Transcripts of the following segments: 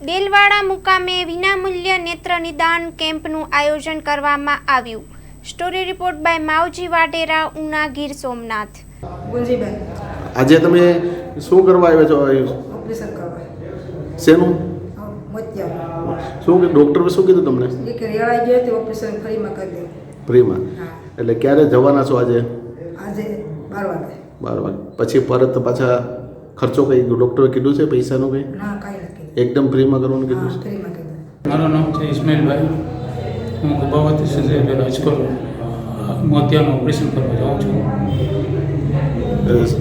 દેલવાડા મુકામે વિનામૂલ્ય નેત્ર નિદાન કેમ્પનું આયોજન કરવામાં આવ્યું. Story report by Mavji Vadera, Una, Gir Somnath. આજે તમે શું કરવા આવ્યા છો? ઓપરેશન કરવા. શેનું? મોતિયા. શું કે ડૉક્ટરે શું કીધું તમને? એક રેવાઈ ગયો તો ઓપરેશન ફરીમાં કરી દે. ફ્રીમાં? એટલે ક્યારે જવાના છો આજે? આજે 12 વાગે. 12 વાગે પછી પરત પાછા ખર્ચો કંઈ ડૉક્ટરે કીધું છે પૈસાનું કંઈ? ના, કાંઈ નથી. એકદમ ફ્રીમાં કરવાનું કીધું છે? ફરીમાં કરી દે. મારું નામ છે ઇસ્માઇલભાઈ. હું ગભાવતી છે રાજકોટ મોતિયાનું ઓપરેશન કરવા જાઉં છું.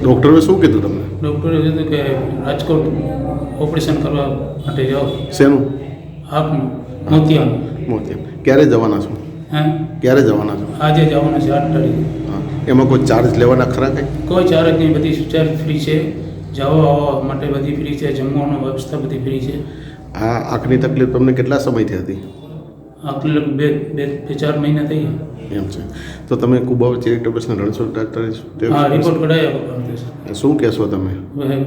ડૉક્ટરે શું કીધું તમને? ડૉક્ટરે કીધું કે રાજકોટ ઓપરેશન કરવા માટે જાઓ. શેનું? આંખનું, મોતિયાનું. મોતિયા. ક્યારે જવાના છો? ક્યારે જવાના છો? આજે જવાના છે 8 તારીખે. હા, એમાં કોઈ ચાર્જ લેવાના ખરા કંઈ? કોઈ ચાર્જ નહીં, બધી ચાર્જ ફ્રી છે. જવા આવવા માટે બધી ફ્રી છે, જમવાની વ્યવસ્થા બધી ફ્રી છે. આ આંખની તકલીફ તમને કેટલા સમયથી હતી? આટલે 2-4 મહિના થઈ એમ છે. તો તમે કુબાવર ચેરિટેબલ્સના રણછોડ ડાક્ટરે હા રિપોર્ટ કઢાવ્યા. શું કહેશો તમે?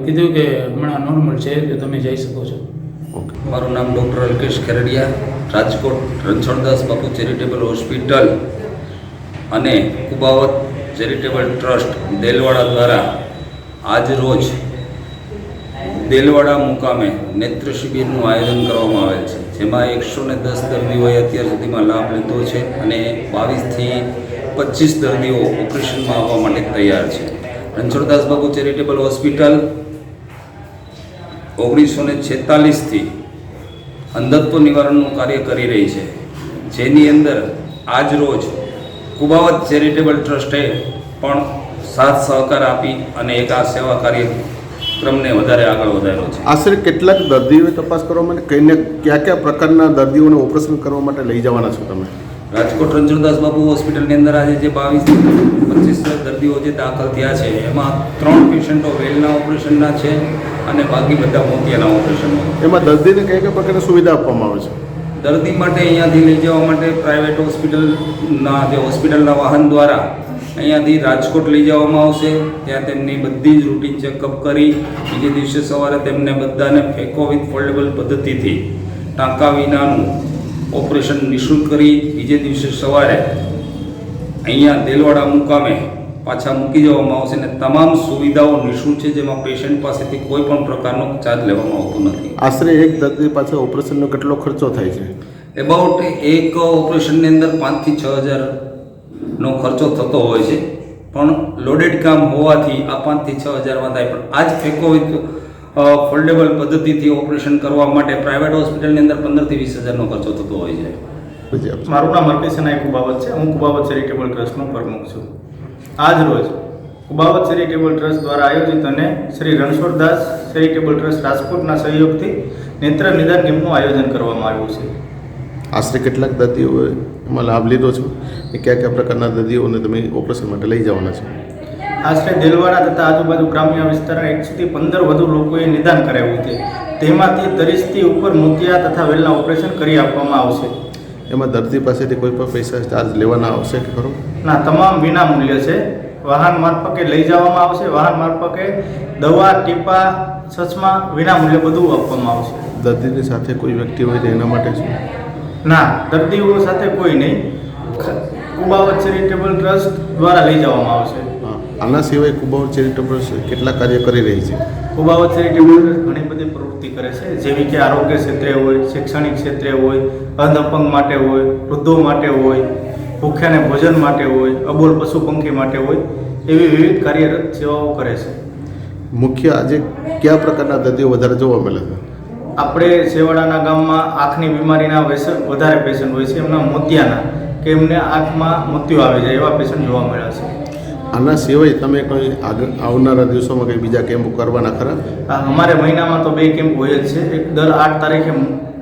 કીધું કે હમણાં નોર્મલ છે, કે તમે જઈ શકો છો. ઓકે. મારું નામ ડૉક્ટર અલ્કેશ ખેરડિયા, રાજકોટ રણછોડદાસ બાપુ ચેરિટેબલ હોસ્પિટલ અને કુબાવત ચેરિટેબલ ટ્રસ્ટ દેલવાડા દ્વારા આજ રોજ દેલવાડા મુકામે નેત્ર શિબિરનું આયોજન કરવામાં આવેલ છે, જેમાં 110 દર્દીઓએ અત્યાર સુધીમાં લાભ લીધો છે અને 22થી 25 દર્દીઓ ઓપરેશનમાં આવવા માટે તૈયાર છે. રણછોડદાસ બાપુ ચેરિટેબલ હોસ્પિટલ 1946થી અંધત્વ નિવારણનું કાર્ય કરી રહી છે, જેની અંદર આજ રોજ કુબાવત ચેરિટેબલ ટ્રસ્ટે પણ સાથ સહકાર આપી અને એક આ સેવા કાર્યક્રમને વધારે આગળ વધાર્યો છે. આશરે કેટલાક દર્દીઓએ તપાસ કરવા માટે કઈને કયા પ્રકારના દર્દીઓને ઓપરેશન કરવા માટે લઈ જવાના છો તમે? રાજકોટ રણછોડદાસ બાપુ હોસ્પિટલની અંદર આજે જે 22-25 દર્દીઓ જે દાખલ થયા છે, એમાં 3 પેશન્ટો વેલના ઓપરેશનના છે અને બાકી બધા મોતિયાના ઓપરેશનના. એમાં દર્દીને કયા પ્રકારની સુવિધા આપવામાં આવે છે? દર્દી માટે અહીંયાથી લઈ જવા માટે પ્રાઇવેટ હોસ્પિટલના વાહન દ્વારા અહીંયાથી રાજકોટ લઈ જવામાં આવશે. ત્યાં તેમની બધી જ રૂટીન ચેકઅપ કરી બીજે દિવસે સવારે તેમને બધાને ફેકો વિથ ફોલ્ડેબલ પદ્ધતિથી ટાંકા વિનાનું ઓપરેશન નિઃશુલ્ક કરી બીજે દિવસે સવારે અહીંયા દેલવાડા મુકામે પાછા મૂકી જવામાં આવશે અને તમામ સુવિધાઓ નિઃશુલ્ક છે, જેમાં પેશન્ટ પાસેથી કોઈ પણ પ્રકારનો ચાર્જ લેવામાં આવતો નથી. આશરે એક દર્દી પાછળ ઓપરેશનનો કેટલો ખર્ચો થાય છે? એબાઉટ એક ઓપરેશનની અંદર 5,000 થી 6,000નો ખર્ચો થતો હોય છે, પણ લોડેડ કામ હોવાથી આ 5,000 થી 6,000માં થાય. પણ આ જ ફેકો વિથ ફોલ્ડેબલ પદ્ધતિથી ઓપરેશન કરવા માટે પ્રાઇવેટ હોસ્પિટલની અંદર 15,000 થી 20,000નો ખર્ચો થતો હોય છે. મારું નામ અલ્કેશ કુબાવત છે. હું કુબાવત ચેરિટેબલ ટ્રસ્ટનો પ્રમુખ છું. આજ રોજ કુબાવત ચેરિટેબલ ટ્રસ્ટ દ્વારા આયોજિત અને શ્રી રણછોડદાસ ચેરિટેબલ ટ્રસ્ટ રાજકોટના સહયોગથી નેત્ર નિદાન કેમ્પનું આયોજન કરવામાં આવ્યું છે. આશરે કેટલાક દર્દીઓએ એમાં લાભ લીધો છે એ કયા પ્રકારના દર્દીઓને તમે ઓપરેશન માટે લઈ જવાના છો? આશરે દેલવાડા તથા આજુબાજુ ગ્રામ્ય વિસ્તારના 1 થી 15 વધુ લોકોએ નિદાન કરાવ્યું છે. તેમાંથી 30થી ઉપર મોતિયા તથા વેલના ઓપરેશન કરી આપવામાં આવશે. એમાં દર્દી પાસેથી કોઈ પણ પૈસા ચાર્જ લેવાના આવશે કે ખરો? ના, તમામ વિના મૂલ્ય છે. વાહન મારફતે લઈ જવામાં આવશે. વાહન મારફતે દવા, ટીપા, ચશ્મા વિના મૂલ્ય બધું આપવામાં આવશે. દર્દીની સાથે કોઈ વ્યક્તિ હોય તો એના માટે શું? ના, દર્દીઓ સાથે કોઈ નહીં. કુબાવત ચેરિટેબલ ટ્રસ્ટ દ્વારા લઈ જવામાં આવશે. આના સિવાય કુબાવત ચેરિટેબલ કેટલા કાર્ય કરી રહી છે? કુબાવત ચેરિટેબલ ઘણી બધી પ્રવૃત્તિ કરે છે, જેવી કે આરોગ્ય ક્ષેત્રે હોય, શૈક્ષણિક ક્ષેત્રે હોય, અંધ અપંગ માટે હોય, વૃદ્ધો માટે હોય, ભૂખ્યાને ભોજન માટે હોય, અબોલ પશુ પંખી માટે હોય, એવી વિવિધ કાર્યરત સેવાઓ કરે છે. મુખ્ય આજે કયા પ્રકારના દર્દીઓ વધારે જોવા મળે છે? આપણે છેવાડાના ગામમાં આંખની બીમારીના વધારે પેશન્ટ હોય છે, એમના મોતિયાના કે એમને આંખમાં મોતિયો આવી જાય એવા પેશન્ટ જોવા મળ્યા છે. આના સિવાય તમે કોઈ આગળ આવનારા દિવસોમાં કંઈ બીજા કેમ્પ કરવાના ખરા? અમારે મહિનામાં તો 2 કેમ્પ હોય જ છે. એક દર 8 તારીખે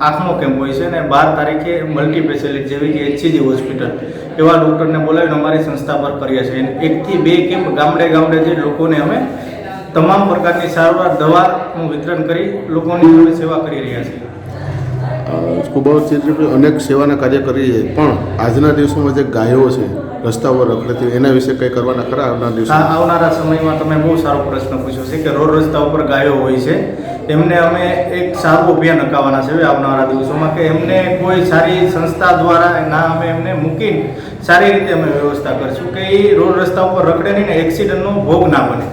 આંખનો કેમ્પ હોય છે અને 12 તારીખે મલ્ટી સ્પેશિયાલિટી જેવી કે HCG હોસ્પિટલ એવા ડૉક્ટરને બોલાવીને અમારી સંસ્થા પર કરીએ છીએ. 1 થી 2 કેમ્પ ગામડે જે લોકોને અમે તમામ પ્રકારની સારવાર દવાનું વિતરણ કરી લોકોની સેવા કરી રહ્યા છીએ. કુબાવત ચેરિટેબલ અનેક સેવાના કાર્ય કરી છે, પણ આજના દિવસોમાં જે ગાયો છે રસ્તા પર રખડતી એના વિશે કંઈ કરવાના ખરા આવનારા દિવસો? આવનારા સમયમાં તમે બહુ સારો પ્રશ્ન પૂછ્યો છે કે રોડ રસ્તા ઉપર ગાયો હોય છે, એમને અમે એક સારું અભિયાન અકાવવાના છે આવનારા દિવસોમાં કે એમને કોઈ સારી સંસ્થા દ્વારા ના અમે એમને મૂકીને સારી રીતે અમે વ્યવસ્થા કરીશું કે એ રોડ રસ્તા ઉપર રખડે નહીં ને એક્સિડન્ટનો ભોગ ના બને.